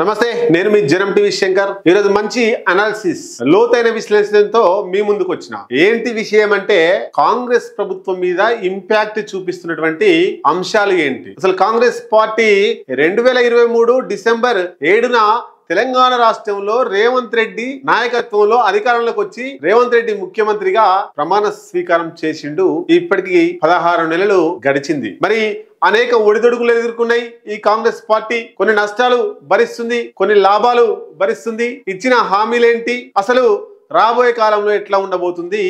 నమస్తే, నేను మీ జనం టీవీ శంకర్. ఈరోజు మంచి అనాలిసిస్, లోతైన విశ్లేషణతో మీ ముందుకు వచ్చిన. ఏంటి విషయం అంటే, కాంగ్రెస్ ప్రభుత్వం మీద ఇంపాక్ట్ చూపిస్తున్నటువంటి అంశాలు ఏంటి. అసలు కాంగ్రెస్ పార్టీ 2023 డిసెంబర్ 7న తెలంగాణ రాష్ట్రంలో రేవంత్ రెడ్డి నాయకత్వంలో అధికారంలోకి వచ్చి రేవంత్ రెడ్డి ముఖ్యమంత్రిగా ప్రమాణ స్వీకారం చేసిండు. ఇప్పటికి 16 నెలలు గడిచింది. మరి అనేక ఒడిదొడుకులు ఎదుర్కొన్నాయి ఈ కాంగ్రెస్ పార్టీ. కొన్ని నష్టాలు భరిస్తుంది, కొన్ని లాభాలు భరిస్తుంది. ఇచ్చిన హామీలేంటి, అసలు రాబోయే కాలంలో ఎట్లా ఉండబోతుంది,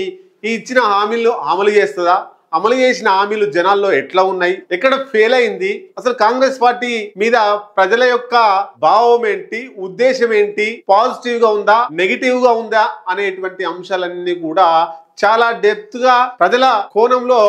ఈ ఇచ్చిన హామీలు అమలు చేస్తుందా, అమలు చేసిన హామీలు జనాల్లో ఎట్లా ఉన్నాయి, ఎక్కడ ఫెయిల్ అయింది, అసలు కాంగ్రెస్ పార్టీ మీద ప్రజల యొక్క భావం ఏంటి, ఉద్దేశం ఏంటి, పాజిటివ్ గా ఉందా, నెగిటివ్ గా ఉందా అనేటువంటి అంశాలన్నీ కూడా చాలా డెప్త్ గా ప్రజల కోణంలో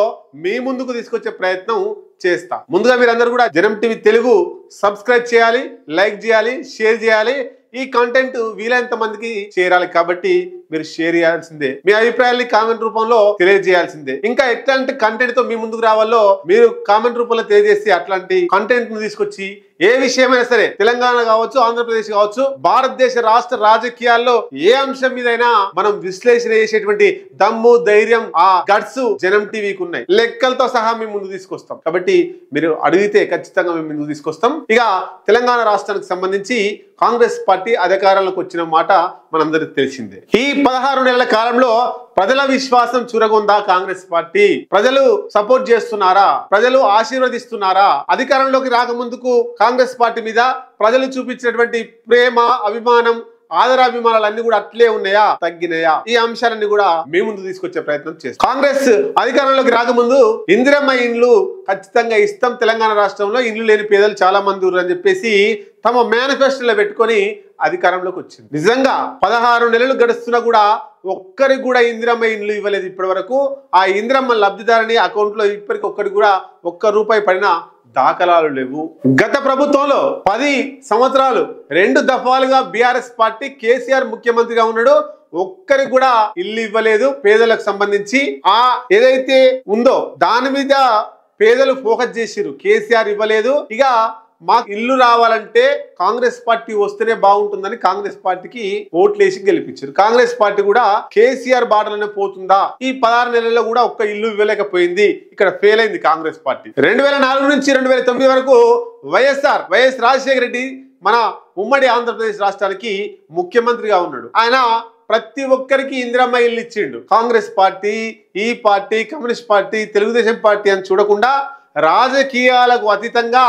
మీ ముందుకు తీసుకొచ్చే ప్రయత్నం చేస్తా. ముందుగా మీరందరూ కూడా జనం టీవీ తెలుగు సబ్స్క్రైబ్ చేయాలి, లైక్ చేయాలి, షేర్ చేయాలి. ఈ కంటెంట్ వీలైనంత మందికి చేరాలి కాబట్టి మీరు షేర్ చేయాల్సిందే. మీ అభిప్రాయాన్ని కామెంట్ రూపంలో తెలియజేయాల్సిందే. ఇంకా ఎట్లాంటి కంటెంట్ తో మీ ముందుకు రావాలో మీరు కామెంట్ రూపంలో తెలియజేసి అట్లాంటి కంటెంట్ ను తీసుకొచ్చి ఏ విషయమైనా సరే, తెలంగాణ కావచ్చు, ఆంధ్రప్రదేశ్ కావచ్చు, భారతదేశ రాష్ట్ర రాజకీయాల్లో ఏ అంశం మీదైనా మనం విశ్లేషణ చేసేటువంటి దమ్ము, ధైర్యం, ఆ గట్స్ జనం టీవీకి ఉన్నాయి. లెక్కలతో సహా మేము ముందు తీసుకొస్తాం. కాబట్టి మీరు అడిగితే ఖచ్చితంగా మేము ముందు తీసుకొస్తాం. ఇక తెలంగాణ రాష్ట్రానికి సంబంధించి కాంగ్రెస్ పార్టీ అధికారంలోకి వచ్చిన మాట మనందరికి తెలిసిందే. ఈ 16 నెలల కాలంలో ప్రజల విశ్వాసం చురగొందా కాంగ్రెస్ పార్టీ? ప్రజలు సపోర్ట్ చేస్తున్నారా? ప్రజలు ఆశీర్వదిస్తున్నారా? అధికారంలోకి రాకముందుకు కాంగ్రెస్ పార్టీ మీద ప్రజలు చూపించినటువంటి ప్రేమ, అభిమానం, ఆదరాభిమానాలన్నీ కూడా అట్లే ఉన్నాయా, తగ్గినాయా? ఈ అంశాలన్నీ కూడా మీ ముందు తీసుకొచ్చే ప్రయత్నం చేస్తాం. కాంగ్రెస్ అధికారంలోకి రాకముందు ఇందిరమ్మ ఇండ్లు ఖచ్చితంగా ఇస్తాం, తెలంగాణ రాష్ట్రంలో ఇండ్లు లేని పేదలు చాలా మంది ఉన్నారు అని చెప్పేసి తమ మేనిఫెస్టోలో పెట్టుకొని అధికారంలోకి వచ్చింది. నిజంగా 16 నెలలు గడుస్తున్నా కూడా ఒక్కరికి కూడా ఇందిరమ్మ ఇండ్లు ఇవ్వలేదు ఇప్పటి వరకు. ఆ ఇందిరమ్మ లబ్ధిదారుని అకౌంట్ లో ఇప్పటికి ఒక్కరికి కూడా ₹1 పడిన దాఖలాలు లేవు. గత ప్రభుత్వంలో 10 సంవత్సరాలు 2 దఫాలుగా బీఆర్ఎస్ పార్టీ కేసీఆర్ ముఖ్యమంత్రిగా ఉన్నాడు. ఒక్కరికి కూడా ఇల్లు ఇవ్వలేదు. పేదలకు సంబంధించి ఆ ఏదైతే ఉందో దాని మీద పేదలు ఫోకస్ చేసిరు. కేసీఆర్ ఇవ్వలేదు. ఇక మాకు ఇల్లు రావాలంటే కాంగ్రెస్ పార్టీ వస్తేనే బాగుంటుందని కాంగ్రెస్ పార్టీకి ఓట్లేసి గెలిపించారు. కాంగ్రెస్ పార్టీ కూడా కేసీఆర్ బాటలోనే పోతుందా? ఈ 16 నెలల్లో కూడా ఒక్క ఇల్లు ఇవ్వలేకపోయింది. ఇక్కడ ఫెయిల్ అయింది కాంగ్రెస్ పార్టీ. 2004 నుంచి 2009 వరకు వైఎస్ రాజశేఖర రెడ్డి మన ఉమ్మడి ఆంధ్రప్రదేశ్ రాష్ట్రానికి ముఖ్యమంత్రిగా ఉన్నాడు. ఆయన ప్రతి ఒక్కరికి ఇందిరమ్మ ఇల్లు ఇచ్చిండు. కాంగ్రెస్ పార్టీ, ఈ party, communist party, Telugu Desam party అని చూడకుండా రాజకీయాలకు అతీతంగా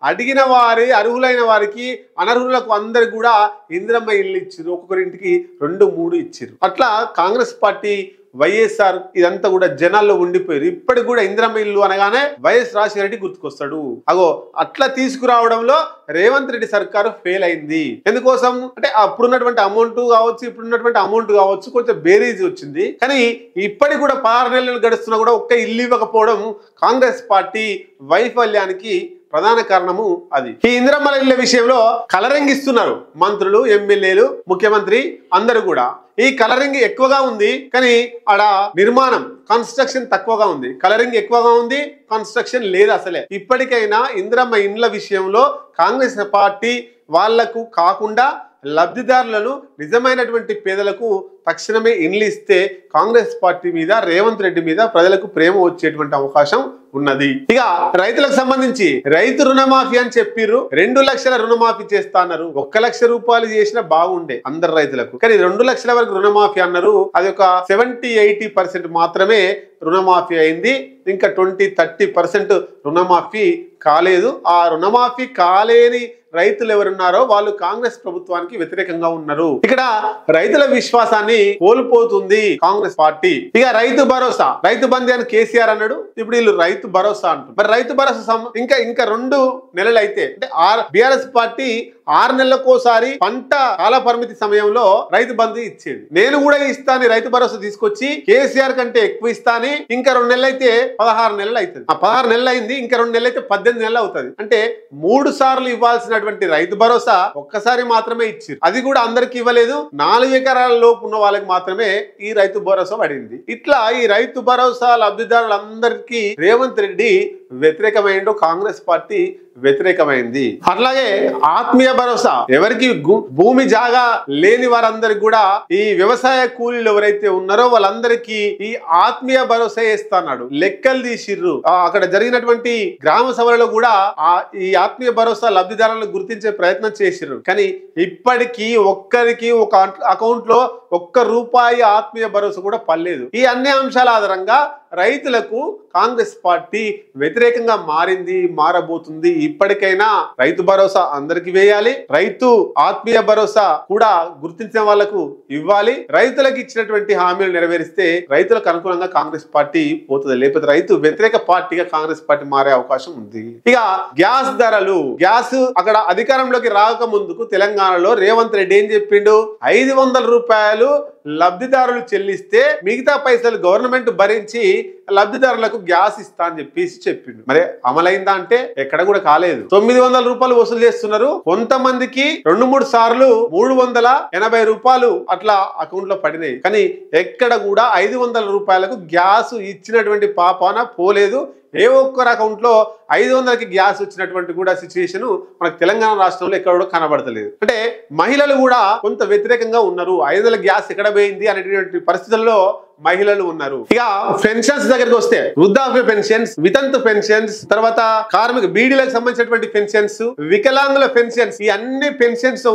అడిగిన వారి, అర్హులైన వారికి, అనర్హులకు అందరికి కూడా ఇందిరమ్మ ఇల్లు ఇచ్చారు. ఒక్కొక్కరింటికి 2, 3 ఇచ్చారు. అట్లా కాంగ్రెస్ పార్టీ, వైఎస్ఆర్ ఇదంతా కూడా జనాల్లో ఉండిపోయారు. ఇప్పటికి కూడా ఇందిరమ్మ ఇల్లు అనగానే వైఎస్ రాజశేఖర రెడ్డి గుర్తుకొస్తాడు. అగో అట్లా తీసుకురావడంలో రేవంత్ రెడ్డి సర్కారు ఫెయిల్ అయింది. ఎందుకోసం అంటే అప్పుడున్నటువంటి అమౌంట్ కావచ్చు, ఇప్పుడున్నటువంటి అమౌంట్ కావచ్చు, కొంచెం బేరీజ్ వచ్చింది. కానీ ఇప్పటికి కూడా 16 నెలలు గడుస్తున్నా కూడా ఒక్క ఇల్లు ఇవ్వకపోవడం కాంగ్రెస్ పార్టీ వైఫల్యానికి ప్రధాన కారణము అది. ఈ ఇందిరమ్మ ఇళ్ల విషయంలో కలరింగ్ ఇస్తున్నారు మంత్రులు, ఎమ్మెల్యేలు, ముఖ్యమంత్రి అందరూ కూడా. ఈ కలరింగ్ ఎక్కువగా ఉంది, కానీ ఆడ నిర్మాణం, కన్స్ట్రక్షన్ తక్కువగా ఉంది. కలరింగ్ ఎక్కువగా ఉంది, కన్స్ట్రక్షన్ లేదు అసలే. ఇప్పటికైనా ఇందిరమ్మ ఇండ్ల విషయంలో కాంగ్రెస్ పార్టీ వాళ్లకు కాకుండా లబ్ధిదారులను, నిజమైనటువంటి పేదలకు తక్షణమే ఇండ్లు ఇస్తే కాంగ్రెస్ పార్టీ మీద, రేవంత్ రెడ్డి మీద ప్రజలకు ప్రేమ వచ్చేటువంటి అవకాశం ఉన్నది. ఇక రైతులకు సంబంధించి రైతు రుణమాఫీ అని చెప్పిర్రు. 2 లక్షల రుణమాఫీ చేస్తా అన్నారు. 1 లక్ష రూపాయలు చేసినా బాగుండే అందరు రైతులకు, కానీ 2 లక్షల వరకు రుణమాఫీ అన్నారు. అది ఒక 70-80% మాత్రమే రుణమాఫీ అయింది. ఇంకా 20-30% రుణమాఫీ కాలేదు. ఆ రుణమాఫీ కాలేని రైతులు ఎవరున్నారో వాళ్ళు కాంగ్రెస్ ప్రభుత్వానికి వ్యతిరేకంగా ఉన్నారు. ఇక్కడ రైతుల విశ్వాసాన్ని కోల్పోతుంది కాంగ్రెస్ పార్టీ. ఇక రైతు భరోసా, రైతు బంధు అని కేసీఆర్ అన్నాడు. ఇప్పుడు వీళ్ళు రైతు భరోసా అంటారు. మరి రైతు భరోసా ఇంకా 2 నెలలు అయితే, అంటే బీఆర్ఎస్ పార్టీ 6 నెలలకోసారి పంట కాల పరిమితి సమయంలో రైతు బంధు ఇచ్చేది. నేను కూడా ఇస్తాను రైతు భరోసా తీసుకొచ్చి, కేసీఆర్ కంటే ఎక్కువ ఇస్తాను. ఇంకా 2 నెలలు అయితే 16 నెలలు అవుతుంది. ఆ 16 నెలలు అయింది, ఇంకా 2 నెలలు అయితే 18 నెలలు అవుతుంది. అంటే 3 సార్లు ఇవ్వాల్సినటువంటి రైతు భరోసా ఒక్కసారి మాత్రమే ఇచ్చారు. అది కూడా అందరికి ఇవ్వలేదు. 4 ఎకరాల లోపు ఉన్న వాళ్ళకి మాత్రమే ఈ రైతు భరోసా పడింది. ఇట్లా ఈ రైతు భరోసా లబ్ధిదారులందరికీ రేవంత్ రెడ్డి వ్యతిరేకమైండు, కాంగ్రెస్ పార్టీ వ్యతిరేకమైంది. అట్లాగే ఆత్మీయ భరోసా, ఎవరికి భూమి జాగా లేని వారందరికి కూడా ఈ వ్యవసాయ కూలీలు ఎవరైతే ఉన్నారో వాళ్ళందరికీ ఈ ఆత్మీయ భరోసా ఇస్తున్నాడు. లెక్కలు తీసిర్రు. అక్కడ జరిగినటువంటి గ్రామ సభలలో కూడా ఈ ఆత్మీయ భరోసా లబ్ధిదారులను గుర్తించే ప్రయత్నం చేసిర్రు. కానీ ఇప్పటికీ ఒక్కరికి ఒక అకౌంట్ లో ₹1 ఆత్మీయ భరోసా కూడా పడలేదు. ఈ అన్ని అంశాల ఆధారంగా రైతులకు కాంగ్రెస్ పార్టీ వ్యతిరేకంగా మారింది, మారబోతుంది. ఇప్పటికైనా రైతు భరోసా అందరికి వేయాలి, రైతు ఆత్మీయ భరోసా కూడా గుర్తించిన వాళ్లకు ఇవ్వాలి. రైతులకు ఇచ్చినటువంటి హామీలు నెరవేరిస్తే రైతులకు అనుకూలంగా కాంగ్రెస్ పార్టీ పోతుంది, లేకపోతే రైతు వ్యతిరేక పార్టీగా కాంగ్రెస్ పార్టీ మారే అవకాశం ఉంది. ఇక గ్యాస్ ధరలు, గ్యాస్ అక్కడ అధికారంలోకి రాక ముందుకు తెలంగాణలో రేవంత్ రెడ్డి ఏం చెప్పిండు, ₹500 లబ్ధిదారులు చెల్లిస్తే మిగతా పైసలు గవర్నమెంట్ భరించి లబ్ధిదారులకు గ్యాస్ ఇస్తా అని చెప్పేసి చెప్పిండు. మరి అమలైందా అంటే ఎక్కడ కూడా కాలేదు. ₹900 వసూలు చేస్తున్నారు. కొంతమందికి 2-3 సార్లు ₹380 అట్లా అకౌంట్ లో పడినాయి. కానీ ఎక్కడ కూడా ₹500 గ్యాస్ ఇచ్చినటువంటి పాపాన పోలేదు. ఏ ఒక్కరి అకౌంట్ లో 500కి గ్యాస్ వచ్చినటువంటి కూడా సిచ్యువేషన్ మనకు తెలంగాణ రాష్ట్రంలో ఎక్కడ కూడా కనబడతలేదు. అంటే మహిళలు కూడా కొంత వ్యతిరేకంగా ఉన్నారు. 500 గ్యాస్ ఎక్కడ పోయింది అనేటువంటి పరిస్థితుల్లో మహిళలు ఉన్నారు. ఇక పెన్షన్స్ దగ్గరికి వస్తే వృద్ధాప్య పెన్షన్స్, వితంతు పెన్షన్స్, తర్వాత కార్మిక బీడీలకు సంబంధించినటువంటి పెన్షన్స్, వికలాంగుల పెన్షన్స్, ఈ అన్ని పెన్షన్స్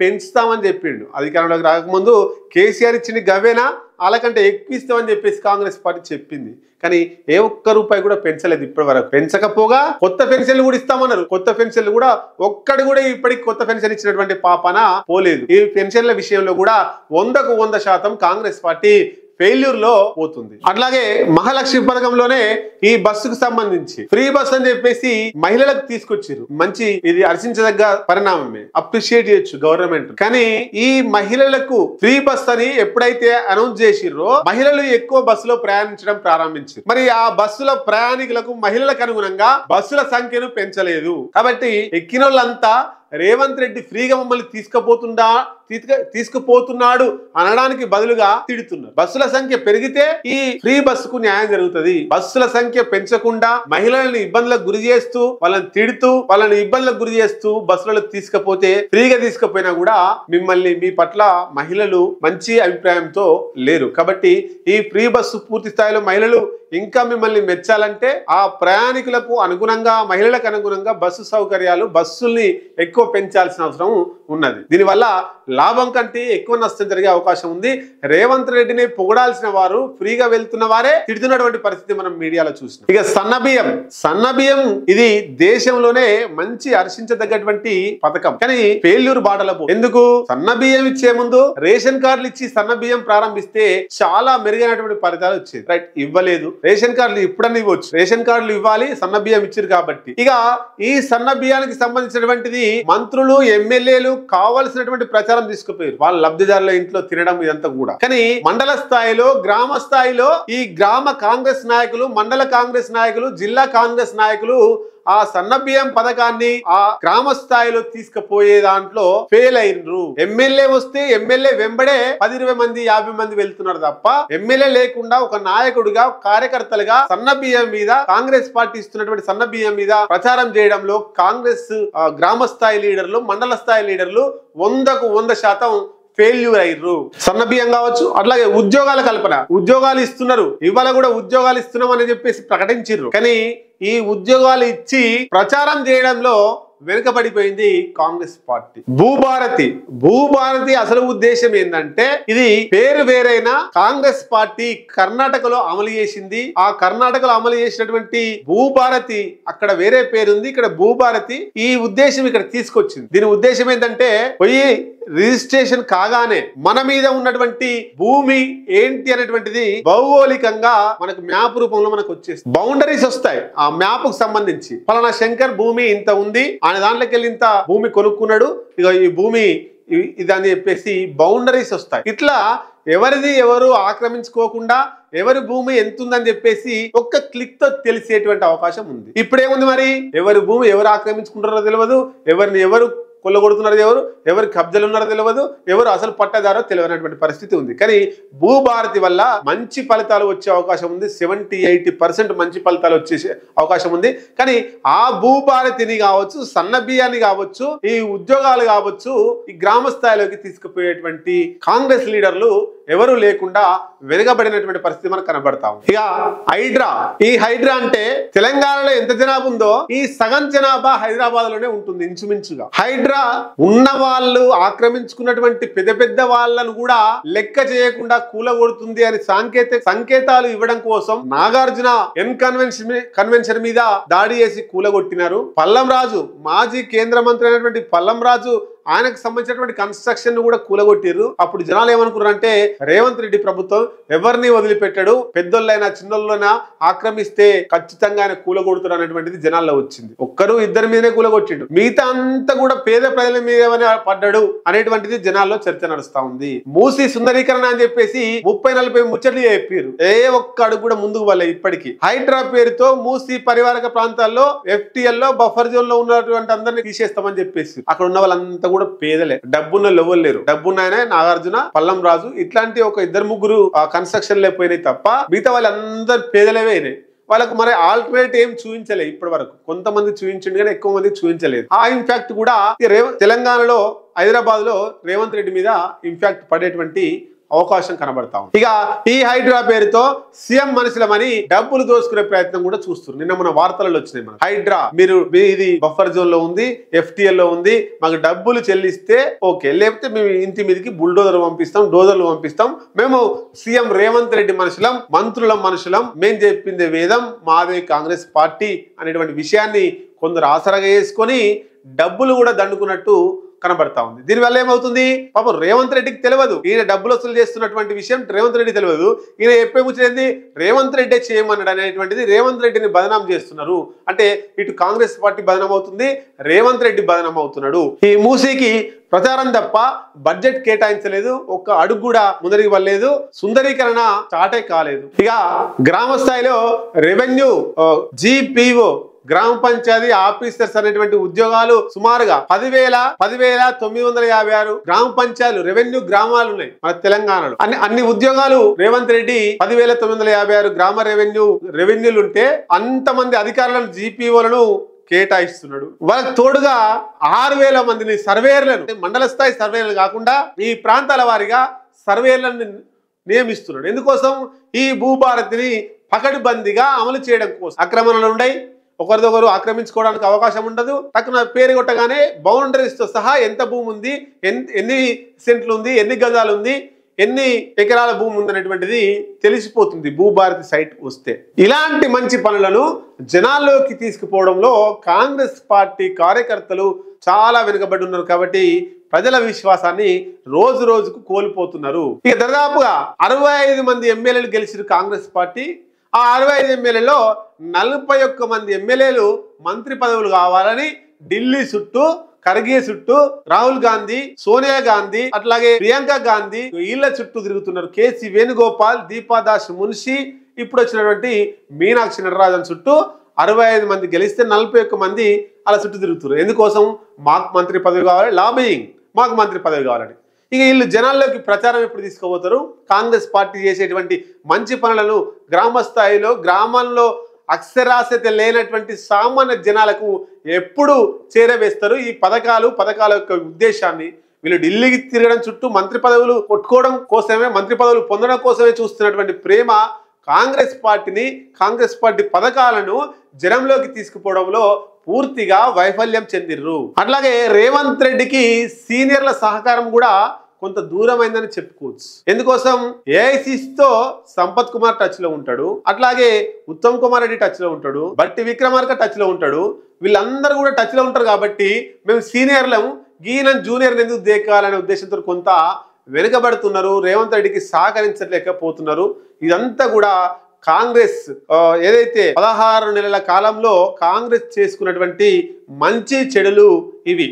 పెంచుతామని చెప్పిండు. అధికారంలోకి రాకముందు కేసీఆర్ ఇచ్చిన గవేనా అలాకంటే ఎక్కువ ఇస్తామని చెప్పేసి కాంగ్రెస్ పార్టీ చెప్పింది. కానీ ఏ ₹1 కూడా పెంచలేదు ఇప్పటి వరకు. పెంచకపోగా కొత్త పెన్షన్లు కూడా ఇస్తామన్నారు. కొత్త పెన్షన్లు కూడా ఒక్కడు కూడా ఇప్పటికి కొత్త పెన్షన్ ఇచ్చినటువంటి పాపన పోలేదు. ఈ పెన్షన్ల విషయంలో కూడా 100కు 100% కాంగ్రెస్ పార్టీ ఫెయిల్యూర్ లో పోతుంది. అట్లాగే మహాలక్ష్మి పథకంలోనే ఈ బస్సుకు సంబంధించి ఫ్రీ బస్ అని చెప్పేసి మహిళలకు తీసుకొచ్చారు. మంచి, ఇది హర్షించదగ్గ పరిణామమే, అప్రిషియేట్ చేయొచ్చు గవర్నమెంట్. కానీ ఈ మహిళలకు ఫ్రీ బస్ అని ఎప్పుడైతే అనౌన్స్ చేసిర్రో మహిళలు ఎక్కువ బస్సులో ప్రయాణించడం ప్రారంభించారు. మరి ఆ బస్సుల ప్రయాణికులకు మహిళలకు అనుగుణంగా బస్సుల సంఖ్యను పెంచలేదు. కాబట్టి ఎక్కిన వాళ్ళంతా రేవంత్ రెడ్డి ఫ్రీగా మమ్మల్ని తీసుకుపోతున్నాడు అనడానికి బదులుగా తిడుతున్నారు. బస్సుల సంఖ్య పెరిగితే ఈ ఫ్రీ బస్సుకు న్యాయం జరుగుతుంది. బస్సుల సంఖ్య పెంచకుండా మహిళలను ఇబ్బందులకు గురి చేస్తూ, వాళ్ళని తిడుతూ, వాళ్ళని ఇబ్బందులకు గురి చేస్తూ బస్సులకు తీసుకపోతే, ఫ్రీగా తీసుకుపోయినా కూడా మిమ్మల్ని, మీ పట్ల మహిళలు మంచి అభిప్రాయంతో లేరు. కాబట్టి ఈ ఫ్రీ బస్సు పూర్తి స్థాయిలో మహిళలు ఇంకా మిమ్మల్ని మెచ్చాలంటే ఆ ప్రయాణికులకు అనుగుణంగా, మహిళలకు అనుగుణంగా బస్సు సౌకర్యాలు, బస్సుల్ని ఎక్కువ పెంచాల్సిన అవసరం ఉన్నది. దీనివల్ల లాభం కంటే ఎక్కువ నష్టం జరిగే అవకాశం ఉంది. రేవంత్ రెడ్డిని పొగడాల్సిన వారు ఫ్రీగా వెళ్తున్న వారే తిడుతున్నటువంటి పరిస్థితి మనం మీడియాలో చూసినాం. ఇక సన్నబియ్యం ఇది దేశంలోనే మంచి హర్షించదగ్గటువంటి పథకం. కానీ ఫెయిల్యూర్ బాటలో ఎందుకు? సన్నబియ్యం ఇచ్చే ముందు రేషన్ కార్డులు ఇచ్చి సన్నబియ్యం ప్రారంభిస్తే చాలా మెరుగైనటువంటి ఫలితాలు వచ్చేది. రైట్, ఇవ్వలేదు. రేషన్ కార్డులు ఇప్పుడన్నా ఇవ్వచ్చు, రేషన్ కార్డులు ఇవ్వాలి, సన్న బియ్యం ఇచ్చారు కాబట్టి. ఇక ఈ సన్న బియ్యానికి సంబంధించినటువంటిది మంత్రులు, ఎమ్మెల్యేలు కావాల్సినటువంటి ప్రచారం తీసుకుపోయారు. వాళ్ళ లబ్ధిదారుల ఇంట్లో తినడం ఇదంతా కూడా. కానీ మండల స్థాయిలో, గ్రామ స్థాయిలో ఈ గ్రామ కాంగ్రెస్ నాయకులు, మండల కాంగ్రెస్ నాయకులు, జిల్లా కాంగ్రెస్ నాయకులు ఆ సన్న బియ్యం పథకాన్ని ఆ గ్రామ స్థాయిలో తీసుకుపోయే దాంట్లో ఫెయిల్ అయినరు. ఎమ్మెల్యే వస్తే ఎమ్మెల్యే వెంబడే 10-20 మంది, 50 మంది వెళ్తున్నారు తప్ప ఎమ్మెల్యే లేకుండా ఒక నాయకుడిగా, కార్యకర్తలుగా సన్న బియ్యం మీద, కాంగ్రెస్ పార్టీ ఇస్తున్నటువంటి సన్న బియ్యం మీద ప్రచారం చేయడంలో కాంగ్రెస్ గ్రామ స్థాయి లీడర్లు, మండల స్థాయి లీడర్లు 100కు 100% ఫెయిల్యూర్ అయ్యారు. సన్న బియ్యం కావచ్చు. అట్లాగే ఉద్యోగాల కల్పన, ఉద్యోగాలు ఇస్తున్నారు, ఇవాళ కూడా ఉద్యోగాలు ఇస్తున్నాం అని చెప్పేసి ప్రకటించారు. కానీ ఈ ఉద్యోగాలు ఇచ్చి ప్రచారం చేయడంలో వెనుకబడిపోయింది కాంగ్రెస్ పార్టీ. భూభారతి అసలు ఉద్దేశం ఏంటంటే, ఇది పేరు వేరైనా కాంగ్రెస్ పార్టీ కర్ణాటకలో అమలు చేసింది. ఆ కర్ణాటకలో అమలు చేసినటువంటి భూభారతి అక్కడ వేరే పేరుంది, ఇక్కడ భూభారతి. ఈ ఉద్దేశం ఇక్కడ తీసుకొచ్చింది. దీని ఉద్దేశం ఏంటంటే, పోయి రిజిస్ట్రేషన్ కాగానే మన మీద ఉన్నటువంటి భూమి ఏంటి అనేటువంటిది భౌగోళికంగా మనకు మ్యాప్ రూపంలో మనకు వచ్చేస్తుంది. బౌండరీస్ వస్తాయి. ఆ మ్యాప్ కు సంబంధించి ఫలానా శంకర్ భూమి ఇంత ఉంది, ఆయన దాంట్లోకి వెళ్ళి ఇంత భూమి కొనుక్కున్నాడు, ఇక ఈ భూమి ఇదని చెప్పేసి బౌండరీస్ వస్తాయి. ఇట్లా ఎవరిది ఎవరు ఆక్రమించుకోకుండా, ఎవరి భూమి ఎంత ఉందని చెప్పేసి ఒక్క క్లిక్ తో తెలిసేటువంటి అవకాశం ఉంది. ఇప్పుడేముంది, మరి ఎవరి భూమి ఎవరు ఆక్రమించుకుంటారో తెలియదు, ఎవరిని ఎవరు కొల్లగొడుతున్నారు ఎవరు, ఎవరు కబ్జాలు ఉన్నారో తెలియదు, ఎవరు అసలు పట్టదారో తెలియనటువంటి పరిస్థితి ఉంది. కానీ భూభారతి వల్ల మంచి ఫలితాలు వచ్చే అవకాశం ఉంది. 70-80% మంచి ఫలితాలు వచ్చే అవకాశం ఉంది. కానీ ఆ భూభారతిని కావచ్చు, సన్న బియ్యాన్ని కావచ్చు, ఈ ఉద్యోగాలు కావచ్చు, ఈ గ్రామ స్థాయిలోకి తీసుకుపోయేటువంటి కాంగ్రెస్ లీడర్లు ఎవరు లేకుండా వెనుకబడినటువంటి పరిస్థితి మనకు కనబడతాం. ఇక హైడ్రా అంటే తెలంగాణలో ఎంత జనాభా ఉందో ఈ సగం జనాభా హైదరాబాద్ లోనే ఉంటుంది ఇంచుమించుగా. హైడ్రా ఉన్న వాళ్ళు ఆక్రమించుకున్నటువంటి పెద్ద పెద్ద వాళ్ళను కూడా లెక్క చేయకుండా కూలగొడుతుంది అని సంకేతాలు ఇవ్వడం కోసం నాగార్జున కన్వెన్షన్ మీద దాడి చేసి కూలగొట్టినారు. పల్లం రాజు, మాజీ కేంద్ర మంత్రి అయినటువంటి పల్లం రాజు, ఆయనకు సంబంధించినటువంటి కన్స్ట్రక్షన్ ను కూడా కూలగొట్టిర్రు. అప్పుడు జనాలు ఏమనుకున్నారంటే రేవంత్ రెడ్డి ప్రభుత్వం ఎవరిని వదిలిపెట్టాడు, పెద్దోళ్ళైనా చిన్నోళ్ళైనా ఆక్రమిస్తే ఖచ్చితంగా ఆయన కూలగొడుతారు అనేటువంటిది జనాల్లో వచ్చింది. ఒక్కరు ఇద్దరి మీదనే కూలగొట్టిండు, మిగతా అంతా కూడా పేద ప్రజల మీద పడ్డాడు అనేటువంటిది జనాల్లో చర్చ నడుస్తా ఉంది. మూసీ సుందరీకరణ అని చెప్పేసి 30-40 ముచ్చట్లు చెప్పారు, ఏ ఒక్క అడుగు కూడా ముందుకు వాళ్ళే. ఇప్పటికీ హైడ్రా పేరుతో మూసీ పరివారక ప్రాంతాల్లో FTL లో బఫర్ జోన్ లో ఉన్నటువంటి అందరినీ తీసేస్తామని చెప్పేసి అక్కడ ఉన్న వాళ్ళంతా కూడా పేదలే, డబ్బున్న ఎవరు లేరు. డబ్బున్న ఆయన నాగార్జున, పల్లం రాజు ఇట్లాంటి ఒక 2-3 కన్స్ట్రక్షన్ లేకపోయినాయి తప్ప మిగతా వాళ్ళందరూ పేదలేవే అయినాయి. వాళ్ళకు మరి ఆల్టర్నేట్ ఏం చూపించలేదు ఇప్పటి వరకు. కొంతమంది చూపించండి కానీ ఎక్కువ మంది చూపించలేదు. ఆ ఇంపాక్ట్ కూడా తెలంగాణలో, హైదరాబాద్ లో రేవంత్ రెడ్డి మీద ఇంపాక్ట్ పడేటువంటి అవకాశం కనబడతా ఉంది. ఇక ఈ హైడ్రా పేరుతో సీఎం మనుషులమని డబ్బులు దోసుకునే ప్రయత్నం కూడా చూస్తున్నారు. నిన్న మన వార్తలలో వచ్చినాయి. మన హైడ్రా ఇది బఫర్ జోన్ లో ఉంది, FTL లో ఉంది, మాకు డబ్బులు చెల్లిస్తే ఓకే, లేకపోతే మేము ఇంటి మీదకి బుల్డోజర్లు పంపిస్తాం, మేము సీఎం రేవంత్ రెడ్డి మనుషులం, మంత్రుల మనుషులం, మేము చెప్పింది వేదం, మాదే కాంగ్రెస్ పార్టీ అనేటువంటి విషయాన్ని కొందరు ఆసరగా వేసుకొని డబ్బులు కూడా దండుకున్నట్టు కనబడతా ఉంది. దీనివల్ల ఏమవుతుంది, పాపం రేవంత్ రెడ్డికి తెలియదు ఈయన డబ్బులు వసూలు చేస్తున్నటువంటి విషయం. రేవంత్ రెడ్డి తెలియదు, ఈయన చెప్పే ముచ్చటేంది రేవంత్ రెడ్డి చేయమన్నాడు అనేటువంటిది. రేవంత్ రెడ్డిని బదనాం చేస్తున్నారు. అంటే ఇటు కాంగ్రెస్ పార్టీ బదనాం అవుతుంది, రేవంత్ రెడ్డి బదనాం అవుతున్నాడు. ఈ మూసీకి ప్రచారం తప్ప బడ్జెట్ కేటాయించలేదు, ఒక్క అడుగు కూడా ముందరికి వెళ్ళలేదు, సుందరీకరణ స్టార్టే కాలేదు. ఇక గ్రామ స్థాయిలో రెవెన్యూ GPO గ్రామ పంచాయతీ ఆఫీసర్స్ అనేటువంటి ఉద్యోగాలు సుమారుగా 10,956 గ్రామ పంచాయతీలు, రెవెన్యూ గ్రామాలు ఉన్నాయి మన తెలంగాణలో. అన్ని ఉద్యోగాలు రేవంత్ రెడ్డి 10,956 గ్రామ రెవెన్యూలు ఉంటే అంతమంది అధికారులను, GPOలను కేటాయిస్తున్నాడు. వాళ్ళకి తోడుగా 6,000 మందిని సర్వేయర్లను, మండల స్థాయి సర్వేయర్లు కాకుండా ఈ ప్రాంతాల వారిగా సర్వేయర్లను నియమిస్తున్నాడు. ఎందుకోసం, ఈ భూభారతిని పకడ్బందీగా అమలు చేయడం కోసం. ఆక్రమణలు ఉన్నాయి, ఒకరిదొకరు ఆక్రమించుకోవడానికి అవకాశం ఉండదు. తక్కువ పేరు కొట్టగానే బౌండరీస్తో సహా ఎంత భూమి ఉంది, ఎన్ని సెంట్లు ఉంది, ఎన్ని గజాలు ఉంది, ఎన్ని ఎకరాల భూమి ఉంది అనేటువంటిది తెలిసిపోతుంది భూభారతి సైట్ వస్తే. ఇలాంటి మంచి పనులను జనాల్లోకి తీసుకుపోవడంలో కాంగ్రెస్ పార్టీ కార్యకర్తలు చాలా వెనుకబడి ఉన్నారు. కాబట్టి ప్రజల విశ్వాసాన్ని రోజు రోజుకు కోల్పోతున్నారు. ఇక దాదాపుగా 65 మంది ఎమ్మెల్యేలు గెలిచిన కాంగ్రెస్ పార్టీ, ఆ 65 ఎమ్మెల్యేలో 41 మంది ఎమ్మెల్యేలు మంత్రి పదవులు కావాలని ఢిల్లీ చుట్టూ, ఖర్గే చుట్టూ, రాహుల్ గాంధీ, సోనియా గాంధీ, అట్లాగే ప్రియాంక గాంధీ వీళ్ళ చుట్టూ తిరుగుతున్నారు. కేసీ వేణుగోపాల్, దీపాదాస్ మున్షి, ఇప్పుడు వచ్చినటువంటి మీనాక్షి నటరాజన్ చుట్టూ 65 మంది గెలిస్తే 41 మంది అలా చుట్టూ తిరుగుతున్నారు. ఎందుకోసం, మాకు మంత్రి పదవి కావాలి, లాబియింగ్, మాకు మంత్రి పదవి కావాలని. ఇక వీళ్ళు జనాల్లోకి ప్రచారం ఎప్పుడు తీసుకోబోతారు? కాంగ్రెస్ పార్టీ చేసేటువంటి మంచి పనులను గ్రామ స్థాయిలో, గ్రామంలో అక్షరాస్యత లేనటువంటి సామాన్య జనాలకు ఎప్పుడు చేరవేస్తారు? ఈ పథకాల యొక్క ఉద్దేశాన్ని వీళ్ళు ఢిల్లీకి తిరగడం చుట్టూ మంత్రి పదవులు కొట్టుకోవడం కోసమే, మంత్రి పదవులు పొందడం కోసమే చూస్తున్నటువంటి ప్రేమ కాంగ్రెస్ పార్టీ పథకాలను జనంలోకి తీసుకుపోవడంలో పూర్తిగా వైఫల్యం చెందిర్రు. అట్లాగే రేవంత్ రెడ్డికి సీనియర్ల సహకారం కూడా కొంత దూరమైందని చెప్పుకోవచ్చు. ఎందుకోసం, ఏఐసిసితో సంపత్ కుమార్ టచ్ లో ఉంటాడు, అట్లాగే ఉత్తమ్ కుమార్ రెడ్డి టచ్ లో ఉంటాడు, బట్టి విక్రమార్క టచ్ లో ఉంటాడు. వీళ్ళందరూ కూడా టచ్ లో ఉంటారు. కాబట్టి మేము సీనియర్లం, గీన జూనియర్ ఎందుకు దేకాలనే ఉద్దేశంతో కొంత వెనుకబడుతున్నారు, రేవంత్ రెడ్డికి సహకరించలేకపోతున్నారు. ఇదంతా కూడా కాంగ్రెస్ ఏదైతే 16 నెలల కాలంలో కాంగ్రెస్ చేసుకున్నటువంటి మంచి చెడులు ఇవి.